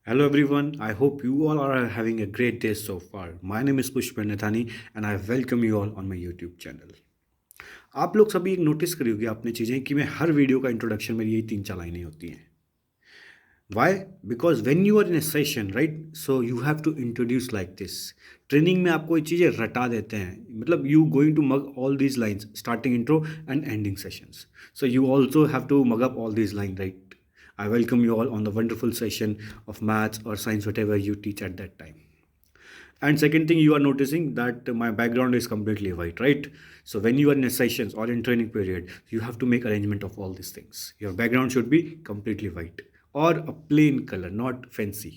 Hello everyone, I hope you all are having a great day so far. My name is Pushpar Nathani and I welcome you all on my YouTube channel. आप लोग सभी एक notice करी होगी आपने चीज़ें कि मैं हर वीडियो का इंट्रोडक्शन मेरी यही 3-4 लाइनें होती हैं. Why? Because when you are in a session, right? So you have to introduce like this. Training में आपको ये चीज़ें रटा देते हैं मतलब you going to mug all these lines starting intro and ending sessions. So you also have to mug up all these lines, right? I welcome you all on the wonderful session of maths or science, whatever you teach at that time. And second thing, you are noticing that my background is completely white, right? So when you are in a sessions or in training period, you have to make arrangement of all these things. Your background should be completely white or a plain color, not fancy.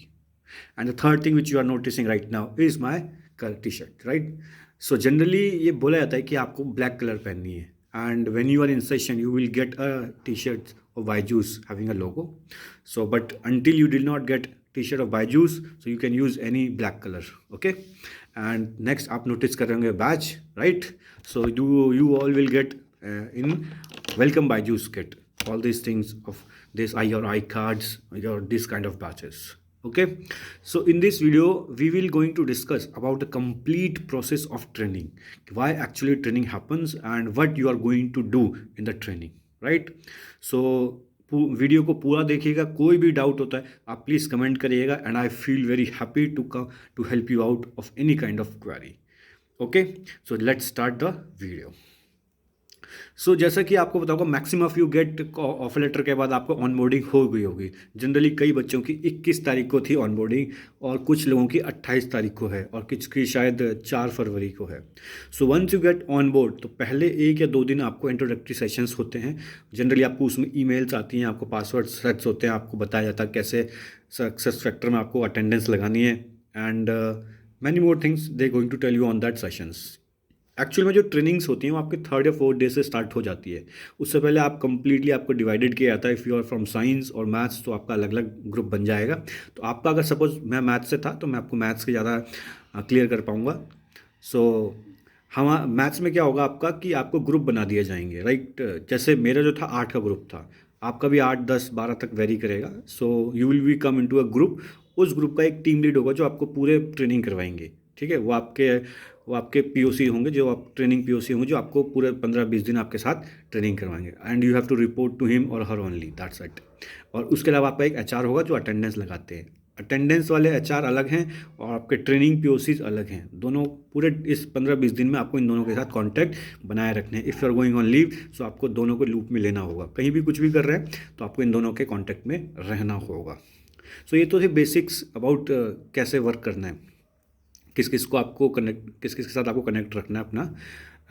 And the third thing which you are noticing right now is my t-shirt, right? So generally ये बोला जाता है कि आपको black color पहननी है. And when you are in session, you will get a t-shirt of Byju's having a logo. So, but until you did not get t-shirt of Byju's, so you can use any black color, okay? And next आप notice कर रहे होंगे badge, right? So you all will get in welcome Byju's kit all these things of this are your iCards, your this kind of badges. Okay, so in this video we will going to discuss about the complete process of training, why actually training happens and what you are going to do in the training, right? So video को पूरा देखिएगा, कोई भी doubt होता है आप please comment करिएगा and I feel very happy to help you out of any kind of query. Okay, so let's start the video. So जैसा कि आपको बताऊंगा maximum of you get offer letter के बाद आपको ऑनबोर्डिंग हो गई होगी. जनरली कई बच्चों की 21 तारीख को थी ऑनबोर्डिंग और कुछ लोगों की 28 तारीख को है और कुछ की शायद 4 फरवरी को है. So once you get on board तो पहले 1 या 2 दिन आपको इंट्रोडक्टरी सेशंस होते हैं. जनरली आपको उसमें ईमेल्स आती हैं, आपको पासवर्ड सेट्स होते हैं, आपको बताया जाता है कैसे सक्सेस फैक्टर में आपको अटेंडेंस लगानी है and many more things they going to tell you on that sessions. Actual में जो ट्रेनिंग्स होती हैं वो आपके 3rd या 4th डे से स्टार्ट हो जाती है. उससे पहले आप कंप्लीटली आपको डिवाइडेड किया जाता है. If you are from science और मैथ्स तो आपका अलग अलग ग्रुप बन जाएगा. तो आपका अगर सपोज मैं मैथ्स से था तो मैं आपको मैथ्स के ज़्यादा क्लियर कर पाऊँगा. सो हम मैथ्स में क्या होगा आपका कि आपको ग्रुप बना दिए जाएंगे, राइट? जैसे मेरा जो था 8 का ग्रुप था, आपका भी 8 10 12 तक वेरी करेगा. So you will B come into a group. उस ग्रुप का एक टीम लीड होगा जो आपको पूरे ट्रेनिंग करवाएंगे, ठीक है? वो आपके पीओसी होंगे, जो आप ट्रेनिंग पीओसी होंगे जो आपको पूरे 15-20 दिन आपके साथ ट्रेनिंग करवाएंगे and you have to report to him और हर ओनली, दैट्स इट. और उसके अलावा आपका एक एचआर होगा जो अटेंडेंस लगाते हैं. अटेंडेंस वाले एचआर अलग हैं और आपके ट्रेनिंग पीओसीज अलग हैं. दोनों पूरे इस 15-20 दिन में आपको इन दोनों के साथ कॉन्टैक्ट बनाए रखने हैं. If you are going on leave so आपको दोनों को लूप में लेना होगा. कहीं भी कुछ भी कर रहे हैं तो आपको इन दोनों के कॉन्टैक्ट में रहना होगा. सो ये तो थे बेसिक्स अबाउट कैसे वर्क करना है, किस किस को आपको कनेक्ट, किस किस के साथ आपको कनेक्ट रखना है अपना.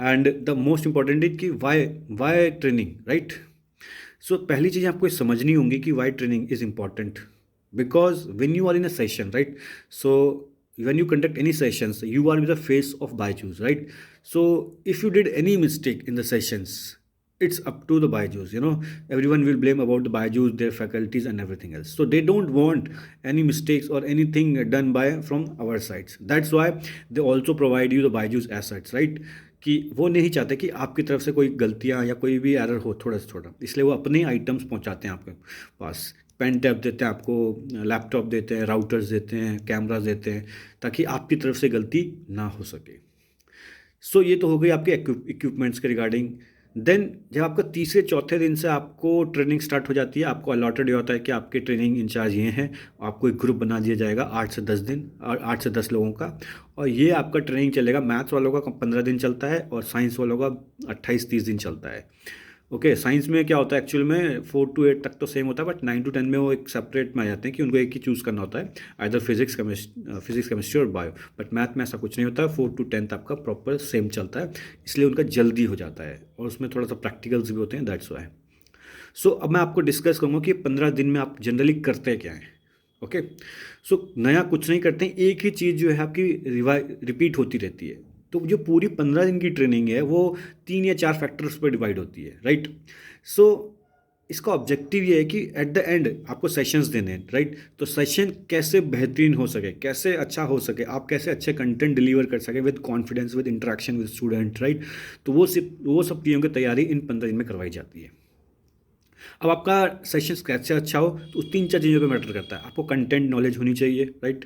And the most important is कि वाई ट्रेनिंग, राइट? सो पहली चीज़ आपको समझनी होंगी कि why training is important because when you are in a session, right? So when you conduct any sessions you are with the face of Byju's, right? So if you did any mistake in the sessions it's up to the Byju's, everyone will blame about the Byju's, their faculties and everything else. So they don't want any mistakes or anything done by from our sides. That's why they also provide you the Byju's assets, right? कि वो नहीं चाहते कि आपकी तरफ से कोई गलतियाँ या कोई भी एरर हो थोड़ा से थोड़ा, इसलिए वो अपने आइटम्स पहुँचाते हैं आपके पास. पेन टैब देते हैं आपको, लैपटॉप देते हैं, राउटर्स देते हैं, कैमरास देते हैं ताकि आपकी तरफ से गलती ना हो सके. सो ये तो हो गई आपके इक्विपमेंट्स के रिगार्डिंग. देन जब आपका तीसरे चौथे दिन से आपको ट्रेनिंग स्टार्ट हो जाती है, आपको अलॉटेड होता है कि आपके ट्रेनिंग इंचार्ज ये हैं. आपको एक ग्रुप बना दिया जाएगा 8 से 10 दिन और 8 से 10 लोगों का, और ये आपका ट्रेनिंग चलेगा. मैथ्स वालों का 15 दिन चलता है और साइंस वालों का 28-30 दिन चलता है. ओके, साइंस में क्या होता है एक्चुअल में 4 to 8 तक तो सेम होता है, बट 9 to 10 में वो एक सेपरेट में आ जाते हैं कि उनको एक ही चूज़ करना होता है, आइदर फिजिक्स केमिस्ट्री और बायो. बट मैथ में ऐसा कुछ नहीं होता है. 4 to 10 आपका प्रॉपर सेम चलता है, इसलिए उनका जल्दी हो जाता है और उसमें थोड़ा सा प्रैक्टिकल्स भी होते हैं, दैट्स वाई. सो अब मैं आपको डिस्कस करूँगा कि 15 दिन में आप जनरली करते क्या हैं. ओके, सो नया कुछ नहीं करते हैं, एक ही चीज़ जो है आपकी रिपीट होती रहती है. तो जो पूरी 15 दिन की ट्रेनिंग है वो 3 या 4 फैक्टर्स पर डिवाइड होती है, राइट? सो इसका ऑब्जेक्टिव ये है कि एट द एंड आपको सेशंस देने हैं, राइट? तो सेशन कैसे बेहतरीन हो सके, कैसे अच्छा हो सके, आप कैसे अच्छे कंटेंट डिलीवर कर सके with confidence, with interaction with student, right? तो वो सब चीज़ों की तैयारी इन 15 दिन में करवाई जाती है. अब आपका सेशन कैसे अच्छा हो तो उस 3-4 चीज़ों पे मैटर करता है। आपको कंटेंट नॉलेज होनी चाहिए, राइट?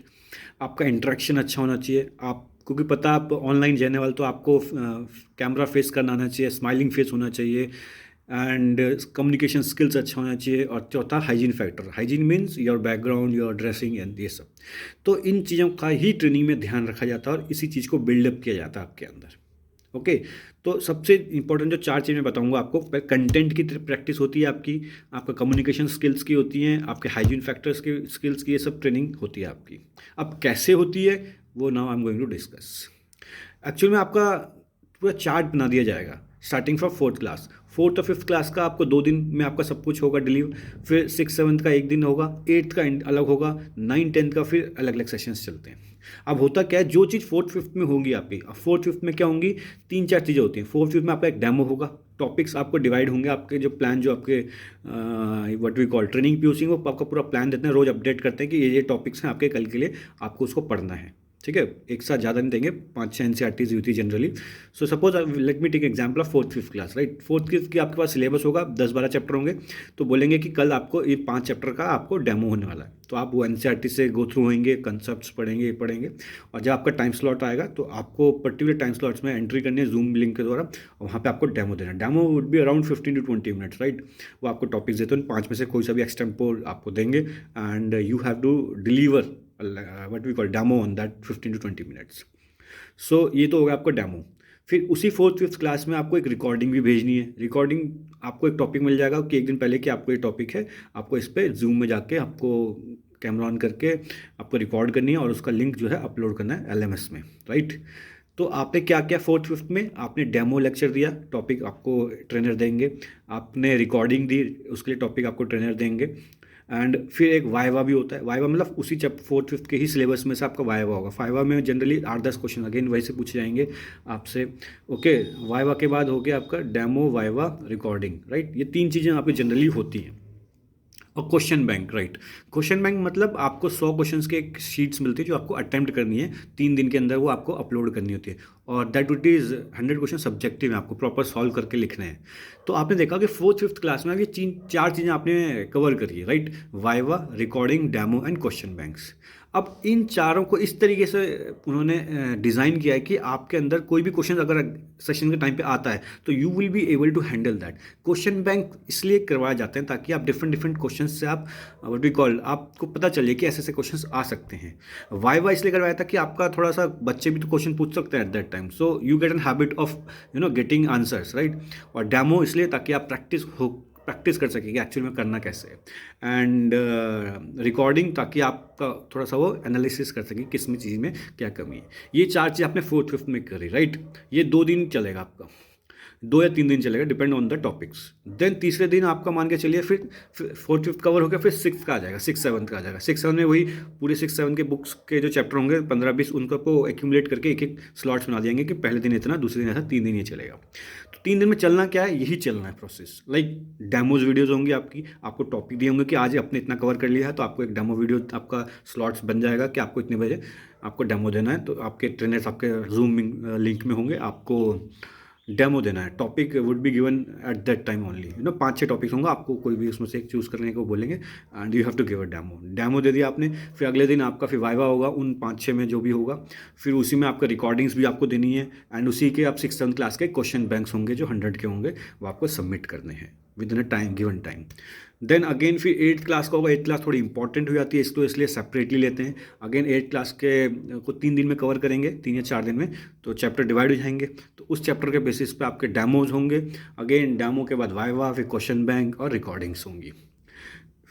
आपका इंटरेक्शन अच्छा होना चाहिए। आप क्योंकि पता आप ऑनलाइन जाने वाले, तो आपको कैमरा फेस करना आना चाहिए, स्माइलिंग फेस होना चाहिए, एंड कम्युनिकेशन स्किल्स अच्छा होना चाहिए। और चौथा hygiene factor. Hygiene means your background, your dressing and ये सब। तो इन चीज़ों का ही ट्रेनिंग में ध्यान रखा जाता है और इसी चीज़ को बिल्डअप किया जाता है आपके अंदर। ओके। तो सबसे इंपॉर्टेंट जो 4 चीज़ मैं बताऊंगा आपको, कंटेंट की प्रैक्टिस होती है आपकी, आपका कम्युनिकेशन स्किल्स की होती हैं, आपके हाइजीन फैक्टर्स की स्किल्स की, ये सब ट्रेनिंग होती है आपकी। अब कैसे होती है वो now I am going to discuss. Actual में आपका पूरा चार्ट बना दिया जाएगा starting from fourth class. Fourth और फिफ्थ क्लास का आपको 2 दिन में आपका सब कुछ होगा डिलीवर। फिर सिक्स सेवन्थ का एक दिन होगा, एट्थ का अलग होगा, 9 10th का फिर अलग अलग सेशंस चलते हैं। अब होता क्या है, जो चीज़ फोर्थ फिफ्थ में होंगी आपकी, अब फोर्थ फिफ्थ में क्या होंगी, 3-4 चीज़ें होती हैं। फोर्थ फिफ्थ में आपका एक डेमो होगा, टॉपिक्स आपको डिवाइड होंगे, आपके जो प्लान जो आपके what we call training PUC, वो आपका पूरा प्लान देते हैं, रोज अपडेट करते हैं कि ये टॉपिक्स हैं आपके कल के लिए, आपको उसको पढ़ना है। ठीक है, एक साथ ज़्यादा नहीं देंगे, 5-6 एनसीईआरटीज होती है generally. So suppose let me take example of fourth fifth class, right? Fourth fifth की आपके पास सिलेबस होगा, 10-12 चैप्टर होंगे। तो बोलेंगे कि कल आपको ये 5 चैप्टर का आपको डेमो होने वाला है। तो आप वो एनसीईआरटी से गो थ्रू होंगे, कंसेप्ट पढ़ेंगे, ये पढ़ेंगे। और जब आपका टाइम स्लॉट आएगा तो आपको पर्टिकुलर टाइम स्लॉट्स में एंट्री करनी है जूम लिंक के द्वारा, और वहाँ पे आपको डेमो देना है। Demo would be around 15 to 20 minutes, right? वो आपको टॉपिक्स देते हैं, 5 में से कोई सा भी एक्सटेम्पोर आपको देंगे, and you have to deliver what we call demo on that 15 to 20 minutes. सो ये तो होगा आपका डेमो। फिर उसी फोर्थ फिफ्थ क्लास में आपको एक रिकॉर्डिंग भी भेजनी है। रिकॉर्डिंग आपको एक टॉपिक मिल जाएगा कि एक दिन पहले कि आपको ये टॉपिक है, आपको इस पर जूम में जाके आपको कैमरा ऑन करके आपको रिकॉर्ड करनी है और उसका लिंक जो है अपलोड करना है एलएमएस में, राइट? तो आपने क्या किया फोर्थ फिफ्थ में, आपने डेमो लेक्चर दिया, टॉपिक आपको ट्रेनर देंगे, आपने रिकॉर्डिंग दी, उसके लिए टॉपिक आपको ट्रेनर देंगे, एंड फिर एक वाइवा भी होता है। वाइवा मतलब उसी फोर्थ फिफ्थ के ही सिलेबस में से आपका वाइवा होगा। वाइवा में जनरली 8-10 क्वेश्चन अगेन वैसे पूछे जाएंगे आपसे। ओके, वाइवा के बाद हो गया आपका डेमो, वाइवा, रिकॉर्डिंग, राइट? ये 3 चीज़ें आपकी जनरली होती हैं। और question bank, right? Question bank मतलब आपको 100 क्वेश्चंस के एक शीट्स मिलती है जो आपको अटेम्प्ट करनी है 3 दिन के अंदर, वो आपको अपलोड करनी होती है। और that would is 100 question subjective है, आपको प्रॉपर सॉल्व करके लिखने हैं। तो आपने देखा कि फोर्थ फिफ्थ क्लास में ये 4 चीज़ें आपने कवर करी है, right? Viva, recording, demo and question banks. अब इन चारों को इस तरीके से उन्होंने डिज़ाइन किया है कि आपके अंदर कोई भी क्वेश्चन अगर सेशन के टाइम पे आता है तो you will be able to handle that. Question bank इसलिए करवाए जाते हैं ताकि आप डिफरेंट डिफरेंट क्वेश्चन से आप व्हाट वी कॉल, आपको पता चले कि ऐसे ऐसे क्वेश्चंस आ सकते हैं। वाइवा इसलिए करवाया था कि आपका थोड़ा सा बच्चे भी तो क्वेश्चन पूछ सकते हैं at that time, so you get an habit of getting answers, right? और डेमो इसलिए ताकि आप प्रैक्टिस कर सकें कि एक्चुअली में करना कैसे है। एंड रिकॉर्डिंग ताकि आपका थोड़ा सा वो एनालिसिस कर सकें किस में चीज़ में क्या कमी है। ये 4 चीज़ आपने फोर्थ फिफ्थ में करी, राइट? ये 2 दिन चलेगा आपका, 2 या 3 दिन चलेगा, depend on the topics. Then तीसरे दिन आपका मान के चलिए फिर फोर्थ फिफ्थ कवर हो गया, फिर सिक्स का आ जाएगा, सिक्स सेवन्थ का आ जाएगा। सिक्स सेवन में वही पूरे 6-7 के बुक्स के जो चैप्टर होंगे 15-20, उनको एक्यूमुलेट करके एक एक स्लॉट्स बना देंगे कि पहले दिन इतना, दूसरे दिन ऐसा, 3 दिन ये चलेगा। तो 3 दिन में चलना क्या है, यही चलना है प्रोसेस। लाइक डेमोज वीडियोज़ होंगी आपकी, आपको टॉपिक दिए होंगे कि आज आपने इतना कवर कर लिया है, तो आपको एक डेमो वीडियो आपका स्लॉट्स बन जाएगा कि आपको इतने बजे आपको डेमो देना है। तो आपके ट्रेनर्स आपके जूम लिंक में होंगे, आपको डेमो देना है। Topic would be given at that time only, 5-6 topics होंगे, आपको कोई भी उसमें से एक चूज़ करने को बोलेंगे and you have to give a demo दे दिया आपने। फिर अगले दिन आपका फिर वाइवा होगा उन 5-6 में जो भी होगा, फिर उसी में आपका रिकॉर्डिंग्स भी आपको देनी है, एंड उसी के आप 6-7 क्लास के क्वेश्चन बैंक्स होंगे जो 100 के होंगे, वो आपको सबमिट करने हैं within a time, given time. Then again फिर 8th क्लास का होगा। 8th क्लास थोड़ी इंपॉर्टेंट हो जाती है, इसको इसलिए सेपरेटली लेते हैं। अगेन 8th क्लास के को 3 दिन में कवर करेंगे, 3 या 4 दिन में, तो चैप्टर डिवाइड हो जाएंगे। तो उस चैप्टर के बेसिस पे आपके डेमोज होंगे। अगेन डेमो के बाद वाइवा, फिर क्वेश्चन बैंक और रिकॉर्डिंग्स होंगी।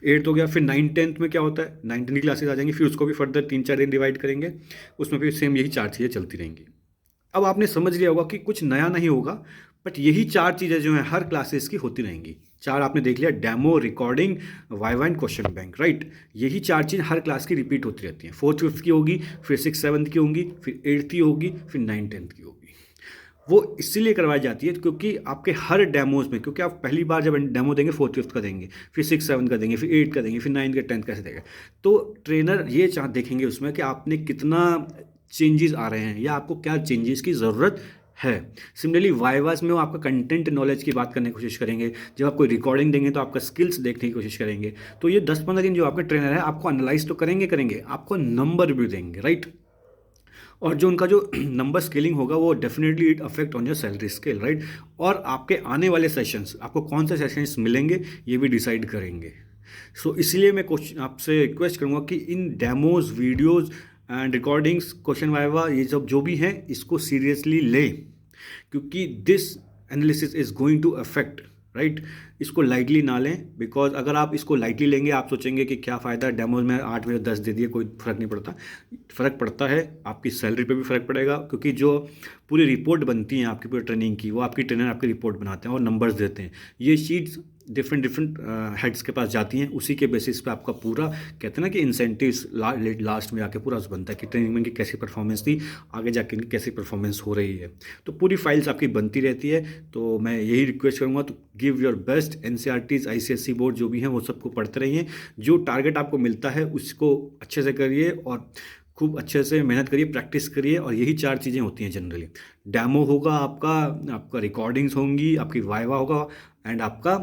8th हो गया। फिर 9th-10th में क्या होता है, 9th की क्लासेस आ जाएंगी, फिर उसको भी फर्दर 3-4 दिन डिवाइड करेंगे, उसमें फिर सेम यही 4 चीज़ें चलती रहेंगी। अब आपने समझ लिया होगा कि कुछ नया नहीं होगा, बट यही 4 चीज़ें जो हैं हर क्लासेस की होती रहेंगी। 4 आपने देख लिया, demo, recording, viva and question bank, right? यही 4 चीज़ हर क्लास की रिपीट होती रहती हैं। 4th 5th की होगी, फिर 6th 7th की होंगी, फिर 8th की होगी, फिर 9th 10th की होगी। वो इसीलिए करवाई जाती है क्योंकि आपके हर डेमोज में, क्योंकि आप पहली बार जब डेमो देंगे 4th 5th का देंगे, फिर 6th 7th का देंगे, फिर 8th का देंगे, फिर 9th का 10th कैसे देंगे, तो ट्रेनर ये देखेंगे उसमें कि आपने कितना चेंजेस आ रहे हैं या आपको क्या चेंजेस की ज़रूरत है। सिमिलरली वाइवास में वो आपका कंटेंट नॉलेज की बात करने की कोशिश करेंगे, जब आपको रिकॉर्डिंग देंगे तो आपका स्किल्स देखने की कोशिश करेंगे। तो ये 10-15 दिन जो आपका ट्रेनर है आपको एनालाइज तो करेंगे, आपको नंबर भी देंगे, राइट। और जो उनका जो नंबर स्केलिंग होगा वो definitely it affect on your salary scale, right. और आपके आने वाले सेशंस, आपको कौन से सेशंस मिलेंगे ये भी डिसाइड करेंगे। सो इसलिए मैं क्वेश्चन आपसे रिक्वेस्ट करूँगा कि इन demos, videos and recordings, question viva, ये सब जो भी हैं इसको सीरियसली लें, क्योंकि this analysis is going to affect, right. इसको लाइटली ना लें, बिकॉज अगर आप इसको लाइटली लेंगे आप सोचेंगे कि क्या फ़ायदा, डेमोज में 8 में 10 दे दिए, कोई फ़र्क नहीं पड़ता। फ़र्क पड़ता है, आपकी सैलरी पे भी फ़र्क पड़ेगा, क्योंकि जो पूरी रिपोर्ट बनती है आपकी पूरी ट्रेनिंग की, वो आपकी ट्रेनर आपकी रिपोर्ट बनाते हैं और नंबर्स देते हैं। ये शीट्स डिफरेंट हेड्स के पास जाती हैं, उसी के बेसिस पे आपका पूरा कहते हैं ना कि इंसेंटिव्स लास्ट में आके पूरा बनता है कि ट्रेनिंग में की कैसी परफॉर्मेंस थी, आगे जाके इनकी कैसी परफॉर्मेंस हो रही है। तो पूरी फाइल्स आपकी बनती रहती है। तो मैं यही रिक्वेस्ट करूँगा, तो give your best. NCERTs, ICSE board जो भी हैं वो सबको पढ़ते रहिए, जो टारगेट आपको मिलता है उसको अच्छे से करिए और खूब अच्छे से मेहनत करिए, प्रैक्टिस करिए। और यही 4 चीज़ें होती हैं जनरली। डेमो होगा आपका रिकॉर्डिंग्स होंगी, आपकी वाइवा होगा एंड आपका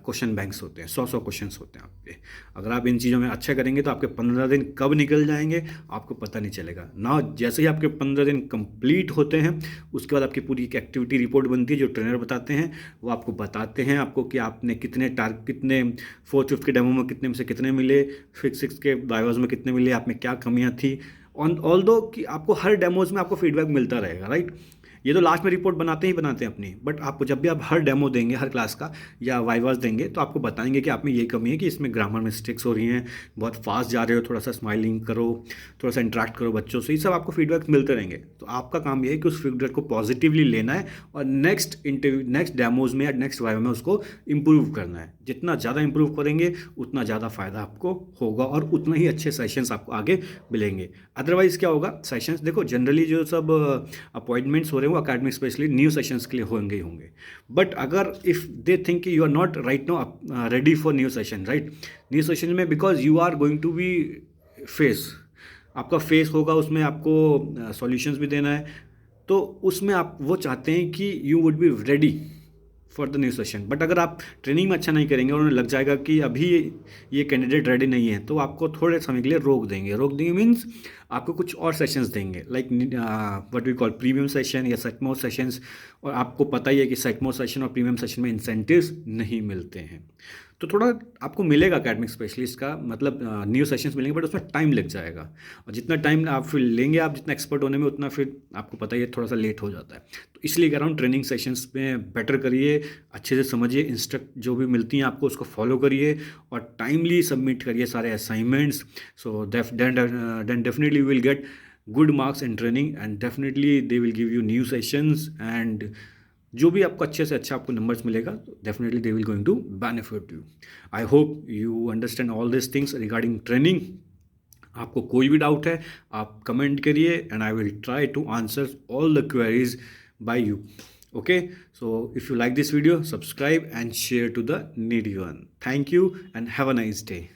क्वेश्चन बैंक्स होते हैं, 100 क्वेश्चंस होते हैं आपके। अगर आप इन चीज़ों में अच्छा करेंगे तो आपके 15 दिन कब निकल जाएंगे आपको पता नहीं चलेगा ना। जैसे ही आपके 15 दिन कंप्लीट होते हैं उसके बाद आपकी पूरी एक एक्टिविटी रिपोर्ट बनती है, जो ट्रेनर बताते हैं। वो आपको बताते हैं आपको कि आपने कितने 4th 5th के डेमो में कितने में से कितने मिले, 5th 6th के वाइवास में कितने मिले, आप में क्या कमियाँ थी। ऑन दो कि आपको हर डेमोज में आपको फीडबैक मिलता रहेगा, राइट। ये तो लास्ट में रिपोर्ट बनाते ही बनाते हैं अपनी, बट आपको जब भी आप हर डेमो देंगे, हर क्लास का या वाइवास देंगे, तो आपको बताएंगे कि आप में ये कमी है कि इसमें ग्रामर मिस्टेक्स हो रही हैं, बहुत फास्ट जा रहे हो, थोड़ा सा स्माइलिंग करो, थोड़ा सा इंटरेक्ट करो बच्चों से। ये सब आपको फीडबैक मिलते रहेंगे। तो आपका काम ये है कि उस फीडबैक को पॉजिटिवली लेना है और नेक्स्ट डेमोज में या नेक्स्ट वाइवा में उसको इम्प्रूव करना है। जितना ज़्यादा इम्प्रूव करेंगे उतना ज़्यादा फ़ायदा आपको होगा और उतना ही अच्छे सेशंस आपको आगे मिलेंगे। अदरवाइज़ क्या होगा, सेशंस देखो जनरली जो सब अपॉइंटमेंट्स हो रहे हैं वो अकेडमिक स्पेशली न्यू सेशंस के लिए होंगे ही होंगे। बट अगर if they think you are not right now ready for new session, right, new session में because you are going to be face, आपका फेस होगा, उसमें आपको सॉल्यूशंस भी देना है। तो उसमें आप वो चाहते हैं कि you would be ready for the new session. But अगर आप ट्रेनिंग में अच्छा नहीं करेंगे और उन्हें लग जाएगा कि अभी ये कैंडिडेट रेडी नहीं है, तो आपको थोड़े समय के लिए रोक देंगे मीन्स आपको कुछ और सेशंस देंगे, like what we call premium session या सेटमोर सेशंस। और आपको पता ही है कि सेटमोर सेशन और प्रीमियम सेशन में इंसेंटिव्स नहीं मिलते हैं। तो थोड़ा आपको मिलेगा अकेडमिक स्पेशलिस्ट का, मतलब न्यू सेशंस मिलेंगे, बट उसमें टाइम लग जाएगा। और जितना टाइम आप फिर लेंगे, आप जितना एक्सपर्ट होने में, उतना फिर आपको पता ही है थोड़ा सा लेट हो जाता है। तो इसलिए कह रहा हूँ ट्रेनिंग सेशंस में बेटर करिए, अच्छे से समझिए, इंस्ट्रक्ट जो भी मिलती हैं आपको उसको फॉलो करिए और टाइमली सबमिट करिए सारे assignments. So then definitely will get good marks in training and definitely they will give you new sessions and जो भी आपको अच्छे से अच्छा आपको नंबर्स मिलेगा, definitely they will going to benefit you. I hope you understand all this things regarding training. आपको कोई भी डाउट है आप कमेंट करिए and I will try to answer all the queries by you. Okay, so if you like this video, subscribe and share to the needy one. Thank you and have a nice day.